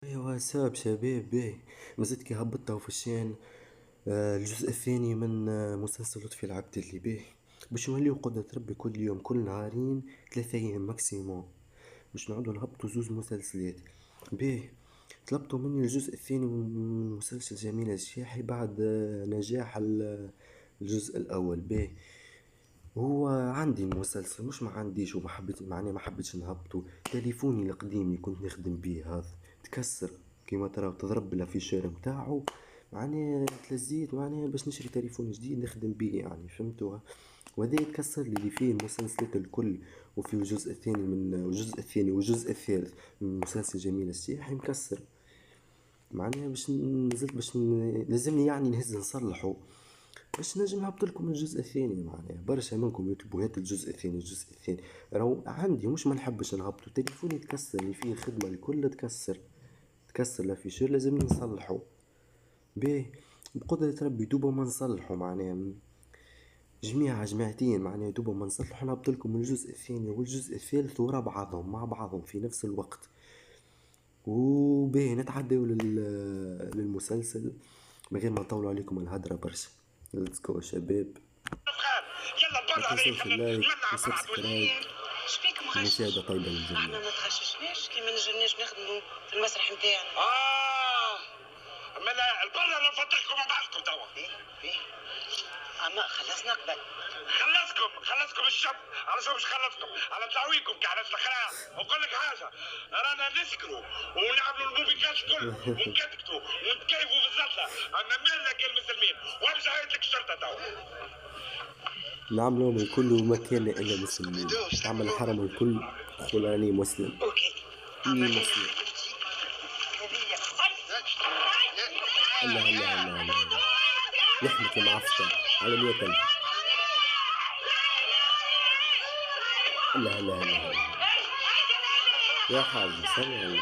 ايوا ساب شباب باهي. مازلت كي هبطته في الشين. الجزء الثاني من مسلسل لطفي العبد اللي باهي. باش نوليو قدرة ربي كل يوم كل نهارين 3 ايام ماكسيموم. باش نعودو نهبطو زوز مسلسلات باهي. طلبتو مني الجزء الثاني من مسلسل جميلة الشيحي بعد نجاح الجزء الاول باهي. هو عندي المسلسل مش ما عنديش وما حبيت معني ما حبيتش نهبطو. تليفوني القديم اللي كنت نخدم بيه هذا تكسر كيما ترى تضرب الافيشير متاعو. معني تلزيت معني باش نشري تليفون جديد نخدم بيه يعني فهمتوا. وهذا يتكسر اللي فيه المسلسلات الكل. وفي الجزء الثاني من الجزء الثاني والجزء الثالث من مسلسل جميل السياحي مكسر. معناها باش نزلت لازمني يعني نهز نصلحه باش نجم نهبط لكم الجزء الثاني. معناها برشا منكم يطلبوا هات الجزء الثاني الجزء الثاني. راهو عندي مش ما نحبش نهبطو تليفوني تكسر اللي فيه الخدمة الكل تكسر لافيشير لازمني نصلحه باهي. بقدرة ربي دوبا ما نصلحه معناها جماعتين معناها دوبا ما نصلحو نهبط لكم الجزء الثاني والجزء الثالث ورا بعضهم مع بعضهم في نفس الوقت. وباهي نتعداو للمسلسل من غير ما نطولوا عليكم الهدرة برشا. ليتس جو شباب. ما تنسوش اللايك وسبسكرايب. شبيك مغشش؟ مشاهدة طيبة للجميع. احنا ما تغششناش كي ما نجمناش نخدموا في المسرح نتاعنا. اما لا البرة لو فتحكم مع بعضكم توا. ايه اما خلصنا قبل. خلصكم الشب على شو مش خلصكم على تعويكم كي على الاخرى. ونقول لك حاجة رانا نسكروا ونعملوا الموفيكات كل ونكتكتوا ونتكيفوا في الزلة. اما مالنا كالمسلمين وامشي هايت لك الشرطة توا. نعملهم الكل وما كان إلا مسلمين. نعمل الحرم الكل قول أني مسلم. اوكي إني مسلم. الله يحمك المعفطة على 100,000. الله يا حاج سلام.